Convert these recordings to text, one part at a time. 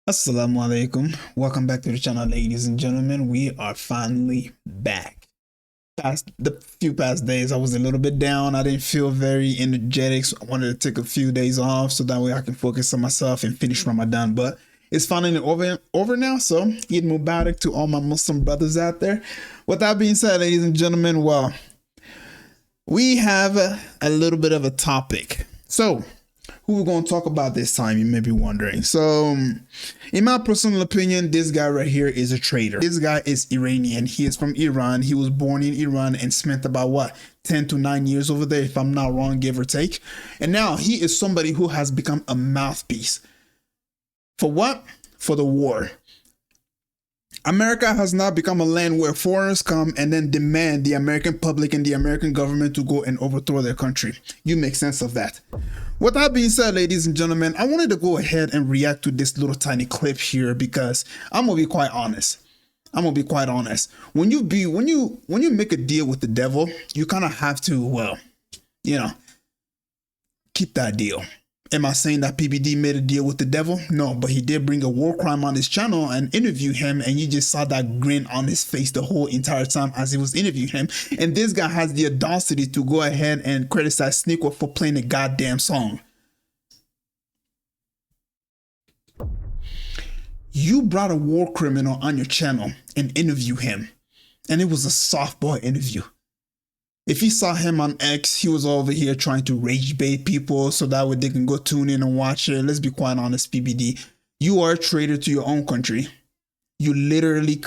Assalamu alaikum. Welcome back to the channel, ladies and gentlemen. We are finally back. Past the past days, I was a little bit down. I didn't feel very energetic, so I wanted to take a few days off so that way I can focus on myself and finish Ramadan. But it's finally over now. So Eid Mubarak to all my Muslim brothers out there. With that being said, ladies and gentlemen, well, we have a little bit of a topic. So who we're going to talk about this time, you may be wondering. So, in my personal opinion, this guy right here is a traitor. This guy is Iranian. He is from Iran. He was born in Iran and spent about 10 to 9 years over there, if I'm not wrong, give or take. And now he is somebody who has become a mouthpiece. For what? For the war. America has now become a land where foreigners come and then demand the American public and the American government to go and overthrow their country. You make sense of that. With that being said, ladies and gentlemen, I wanted to go ahead and react to this little tiny clip here because I'm gonna be quite honest. When you make a deal with the devil, you kind of have to, well, keep that deal. Am I saying that PBD made a deal with the devil? No, but he did bring a war crime on his channel and interview him, and you just saw that grin on his face the whole entire time as he was interviewing him. And this guy has the audacity to go ahead and criticize Sneako for playing a goddamn song. You brought a war criminal on your channel and interview him, and it was a softball interview. If you saw him on X, he was over here trying to rage bait people so that way they can go tune in and watch it. Let's be quite honest, PBD. You are a traitor to your own country. You're literally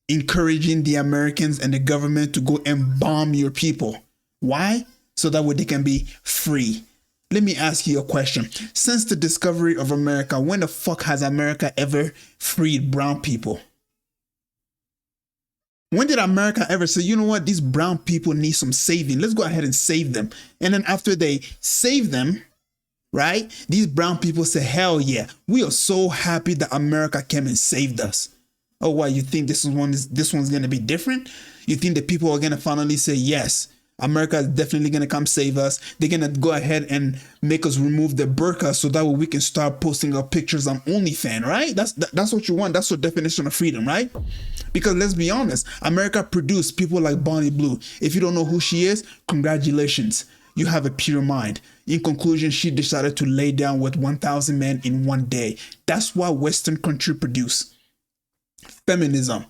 encouraging the Americans and the government to go and bomb your people. Why? So that way they can be free. Let me ask you a question. Since the discovery of America, when the fuck has America ever freed brown people? When did America ever say, you know what, these brown people need some saving. Let's go ahead and save them. And then after they save them, right, these brown people say, hell yeah, we are so happy that America came and saved us. Oh, why, you think this one's going to be different? You think that people are going to finally say, yes, America is definitely going to come save us. They're going to go ahead and make us remove the burqa so that way we can start posting our pictures on OnlyFans, right? That's what you want. That's your definition of freedom, right? Because let's be honest, America produced people like Bonnie Blue. If you don't know who she is, congratulations. You have a pure mind. In conclusion, she decided to lay down with 1,000 men in one day. That's what Western country produce. Feminism,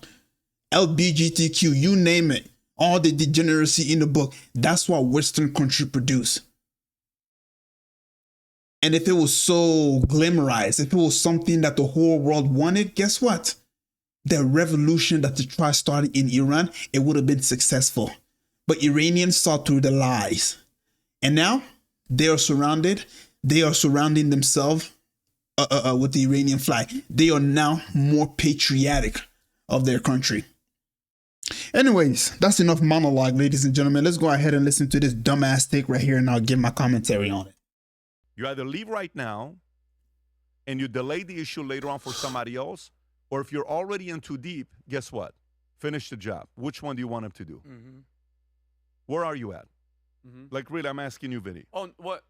LGBTQ, you name it. All the degeneracy in the book, that's what Western country produce. And if it was so glamorized, if it was something that the whole world wanted, guess what? The revolution that the tribe started in Iran, it would have been successful. But Iranians saw through the lies. And now they are surrounded. They are surrounding themselves with the Iranian flag. They are now more patriotic of their country. Anyways, that's enough monologue, ladies and gentlemen. Let's go ahead and listen to this dumbass take right here, and I'll give my commentary on it. You either leave right now and you delay the issue later on for somebody else, or if you're already in too deep, guess what? Finish the job. Which one do you want him to do? Mm-hmm. Where are you at? Mm-hmm. Like, really, I'm asking you, Vinny. Oh, what?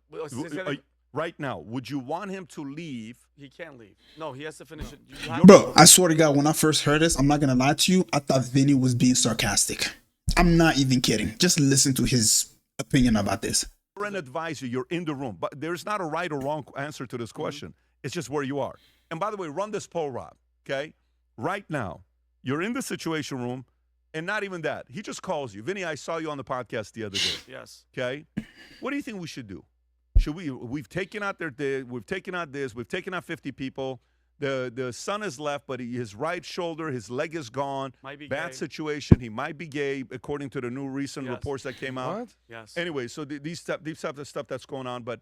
Right now, would you want him to leave? He can't leave. No, he has to finish it. Bro, I swear to God, when I first heard this, I'm not going to lie to you, I thought Vinny was being sarcastic. I'm not even kidding. Just listen to his opinion about this. You're an advisor. You're in the room. But there's not a right or wrong answer to this question. Mm-hmm. It's just where you are. And by the way, run this poll, Rob, okay? Right now, you're in the situation room, and not even that. He just calls you. Vinny, I saw you on the podcast the other day. Yes. Okay? What do you think we should do? We've taken out we've taken out 50 people. The son is left, but his right shoulder, his leg is gone. Might be bad gay. situation. He might be gay, according to the new recent reports that came out. What? Yes. Anyway, so these type of stuff that's going on. But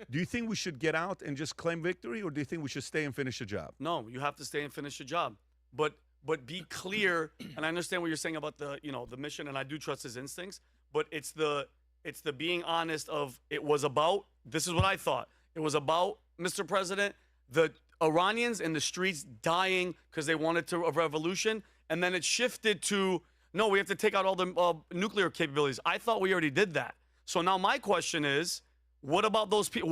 do you think we should get out and just claim victory, or do you think we should stay and finish the job? No, you have to stay and finish the job. But be clear, and I understand what you're saying about the mission, and I do trust his instincts. But it's the being honest of it was about. This is what I thought. It was about, Mr. President, the Iranians in the streets dying because they wanted a revolution, and then it shifted to, no, we have to take out all the nuclear capabilities. I thought we already did that. So now my question is, what about those people?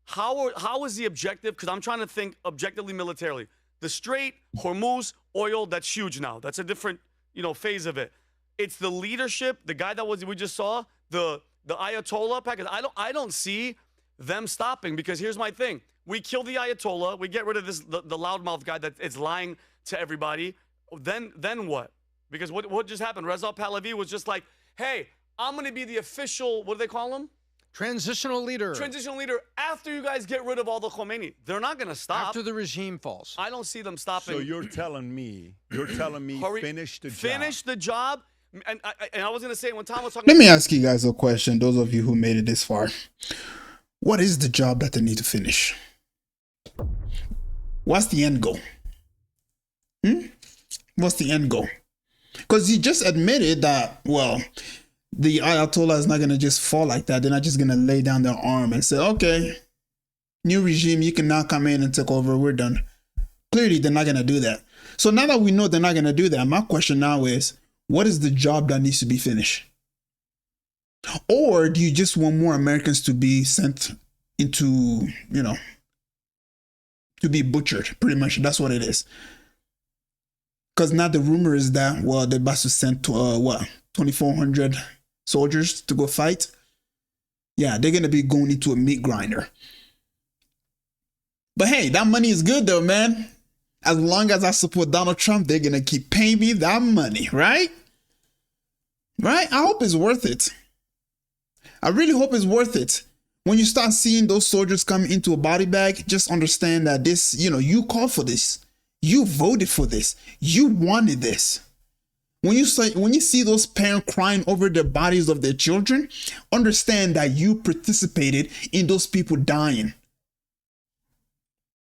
How is the objective? Because I'm trying to think objectively militarily. The Strait, Hormuz, oil, that's huge now. That's a different, phase of it. It's the leadership, the guy that we just saw, the Ayatollah package. I don't see them stopping, because here's my thing. We kill the Ayatollah, we get rid of the loudmouth guy that is lying to everybody. Then what? Because what just happened? Reza Pahlavi was just like, hey, I'm going to be the official, what do they call him? Transitional leader. Transitional leader after you guys get rid of all the Khomeini. They're not going to stop. After the regime falls. I don't see them stopping. So you're telling me, finish the job. Finish the job. And I was going to say, when Tom was talking. Let me ask you guys a question, those of you who made it this far. What is the job that they need to finish? What's the end goal? What's the end goal? Because you just admitted that, well, the Ayatollah is not going to just fall like that. They're not just going to lay down their arm and say, okay, new regime, you can now come in and take over. We're done. Clearly, they're not going to do that. So now that we know they're not going to do that, my question now is, what is the job that needs to be finished? Or do you just want more Americans to be sent into, to be butchered? Pretty much, that's what it is. Because now the rumor is that, well, they're about to send 2,400 soldiers to go fight. Yeah, they're going to be going into a meat grinder. But hey, that money is good though, man. As long as I support Donald Trump, they're going to keep paying me that money, right? Right? I hope it's worth it. I really hope it's worth it. When you start seeing those soldiers come into a body bag, just understand that this, you called for this. You voted for this. You wanted this. When you see those parents crying over the bodies of their children, understand that you participated in those people dying.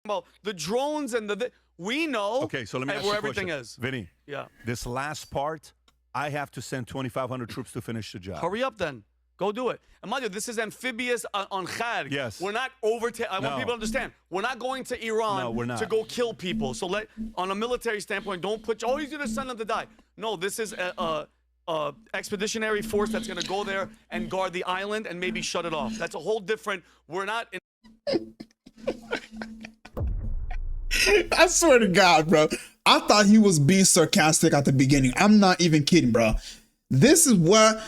Well, the drones and we know. Okay, so let me ask where you a everything question. is. Vinny, Yeah. this last part, I have to send 2,500 troops to finish the job. Hurry up then. Go do it. And mind you, this is amphibious on Kharg. Yes. We're not I want people to understand. We're not going to Iran to go kill people. So on a military standpoint, don't put, he's going to send them to die. No, this is a expeditionary force that's going to go there and guard the island and maybe shut it off. That's a whole different, we're not in. I swear to God, bro. I thought he was being sarcastic at the beginning. I'm not even kidding, bro. This is what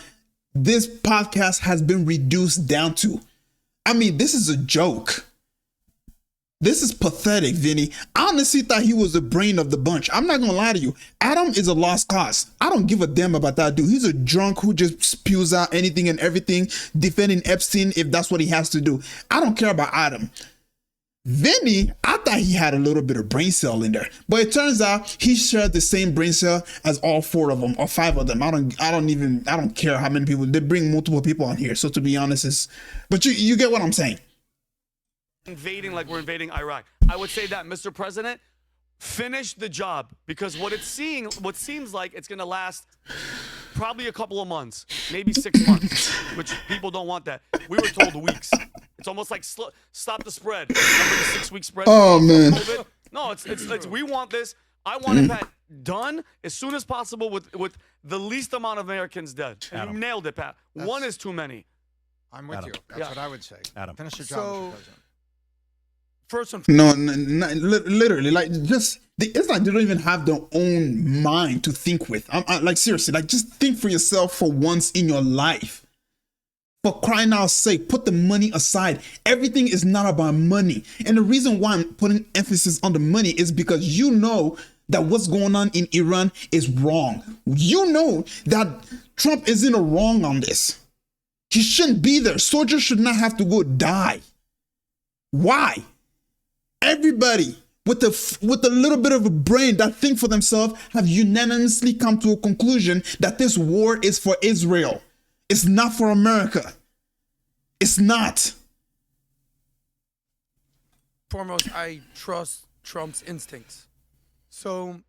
this podcast has been reduced down to. I mean, this is a joke. This is pathetic, Vinny. I honestly thought he was the brain of the bunch. I'm not gonna lie to you. Adam is a lost cause. I don't give a damn about that dude. He's a drunk who just spews out anything and everything, defending Epstein if that's what he has to do. I don't care about Adam. Vinny, I thought he had a little bit of brain cell in there, but it turns out he shared the same brain cell as all 4 of them or 5 of them. I don't care how many people. They bring multiple people on here. So to be honest, but you get what I'm saying. Invading like we're invading Iraq. I would say that, Mr. President, finish the job, because what seems like it's going to last probably a couple of months, maybe 6 months, which people don't want that. We were told weeks. It's almost like stop the spread. Remember the 6-week spread? Oh man. COVID? No, it's we want this. I want it, Pat, done as soon as possible with the least amount of Americans dead. And you nailed it, Pat. One is too many. I'm with Adam. you. That's what I would say. Adam. Finish the job, Mr. President. First and No, literally, like it's like they don't even have their own mind to think with. Like seriously, like just think for yourself for once in your life. For crying out sake, put the money aside. Everything is not about money. And the reason why I'm putting emphasis on the money is because you know that what's going on in Iran is wrong. You know that Trump is in a wrong on this. He shouldn't be there. Soldiers should not have to go die. Why? Everybody with a little bit of a brain that think for themselves have unanimously come to a conclusion that this war is for Israel. It's not for America. It's not. Foremost, I trust Trump's instincts. So,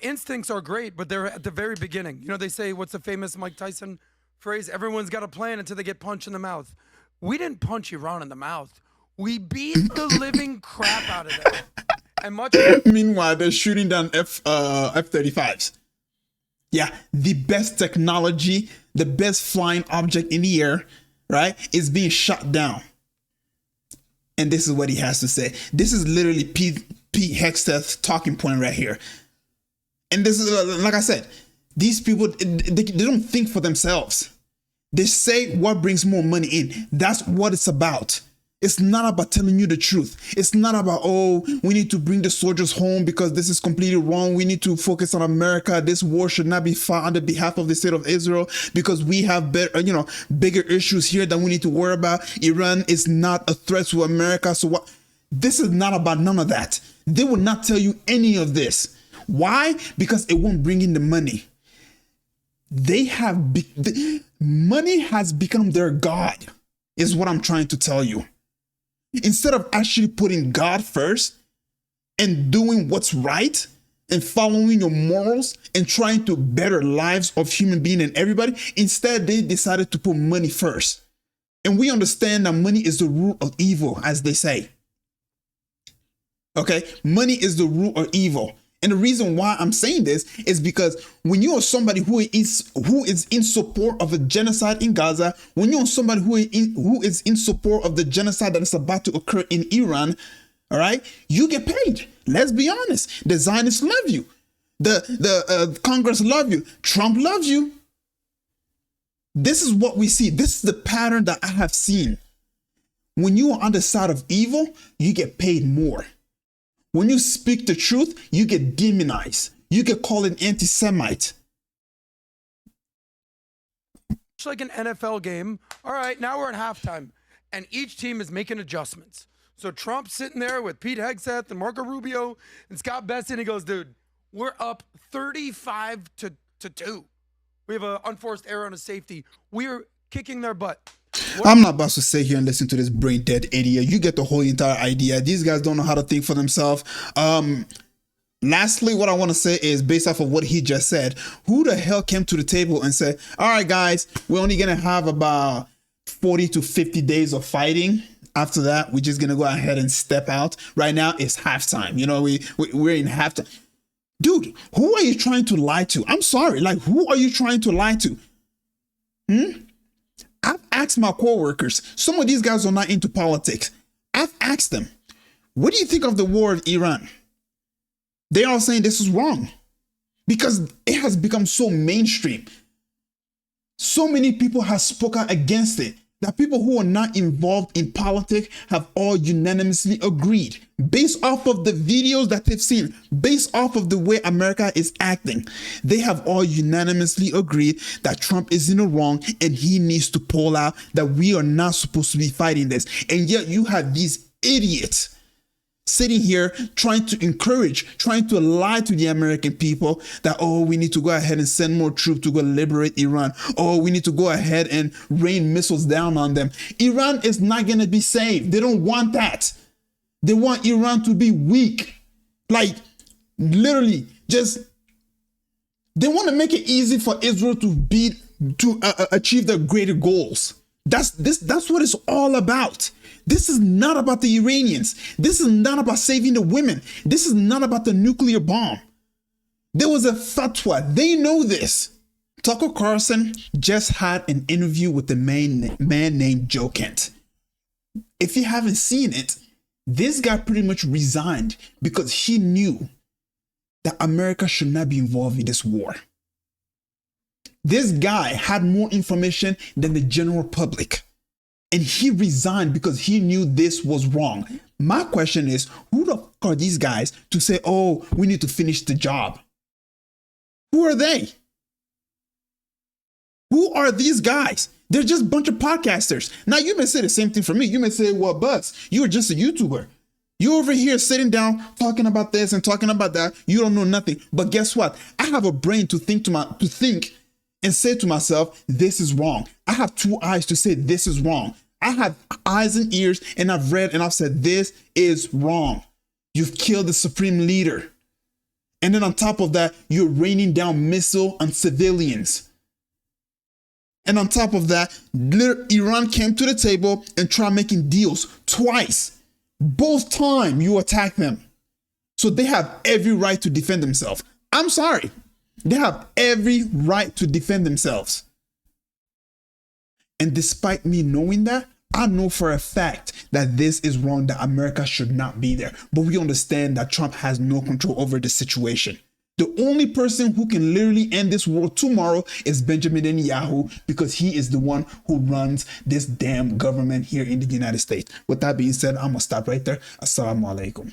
instincts are great, but they're at the very beginning. They say, what's the famous Mike Tyson phrase? Everyone's got a plan until they get punched in the mouth. We didn't punch Iran in the mouth. We beat the living crap out of them. And meanwhile, they're shooting down F-35s. Yeah, the best technology, the best flying object in the air, right, is being shot down. And this is what he has to say. This is literally Pete Hegseth's talking point right here. And this is, like I said, these people, they don't think for themselves. They say what brings more money in. That's what it's about. It's not about telling you the truth. It's not about, oh, we need to bring the soldiers home because this is completely wrong. We need to focus on America. This war should not be fought on the behalf of the state of Israel because we have better, bigger issues here that we need to worry about. Iran is not a threat to America. So what? This is not about none of that. They will not tell you any of this. Why? Because it won't bring in the money. Money has become their God, is what I'm trying to tell you. Instead of actually putting God first and doing what's right and following your morals and trying to better lives of human beings and everybody, instead they decided to put money first. And we understand that money is the root of evil, as they say. Okay, money is the root of evil. And the reason why I'm saying this is because when you are somebody who is in support of a genocide in Gaza, when you're somebody who is in support of the genocide that is about to occur in Iran, all right, you get paid. Let's be honest. The Zionists love you. The Congress love you. Trump loves you. This is what we see. This is the pattern that I have seen. When you are on the side of evil, you get paid more. When you speak the truth, you get demonized. You get called an anti-Semite. It's like an NFL game. All right, now we're at halftime, and each team is making adjustments. So Trump's sitting there with Pete Hegseth and Marco Rubio and Scott Bessent, and he goes, dude, we're up 35-2. We have an unforced error on a safety. We're kicking their butt. I'm not about to sit here and listen to this brain dead idiot. You get the whole entire idea. These guys don't know how to think for themselves. Lastly, what I want to say is based off of what he just said, who the hell came to the table and said, all right, guys, we're only going to have about 40 to 50 days of fighting. After that, we're just going to go ahead and step out. Right now, it's halftime. We're in halftime. Dude, who are you trying to lie to? I'm sorry. Like, who are you trying to lie to? I've asked my coworkers. Some of these guys are not into politics. I've asked them, what do you think of the war of Iran? They are saying this is wrong because it has become so mainstream. So many people have spoken against it that people who are not involved in politics have all unanimously agreed based off of the videos that they've seen, based off of the way America is acting. They have all unanimously agreed that Trump is in the wrong and he needs to pull out, that we are not supposed to be fighting this. And yet you have these idiots sitting here trying to lie to the American people that, oh, we need to go ahead and send more troops to go liberate Iran. Oh, we need to go ahead and rain missiles down on them. Iran is not going to be saved. They don't want that. They want Iran to be weak. Like, literally, they want to make it easy for Israel to achieve their greater goals. That's what it's all about. This is not about the Iranians. This is not about saving the women. This is not about the nuclear bomb. There was a fatwa. They know this. Tucker Carlson just had an interview with a man named Joe Kent. If you haven't seen it, this guy pretty much resigned because he knew that America should not be involved in this war. This guy had more information than the general public. And he resigned because he knew this was wrong. My question is, who the fuck are these guys to say, oh, we need to finish the job? Who are they? Who are these guys? They're just a bunch of podcasters. Now, you may say the same thing for me. You may say, well, Buzz, you're just a YouTuber. You're over here sitting down, talking about this and talking about that. You don't know nothing. But guess what? I have a brain to think and say to myself, this is wrong. I have two eyes to say this is wrong. I have eyes and ears, and I've read and I've said, this is wrong. You've killed the supreme leader. And then on top of that, you're raining down missiles on civilians. And on top of that, Iran came to the table and tried making deals twice. Both times you attack them. So they have every right to defend themselves. I'm sorry. They have every right to defend themselves. And despite me knowing that, I know for a fact that this is wrong, that America should not be there. But we understand that Trump has no control over the situation. The only person who can literally end this world tomorrow is Benjamin Netanyahu, because he is the one who runs this damn government here in the United States. With that being said, I'm going to stop right there. Assalamu alaikum.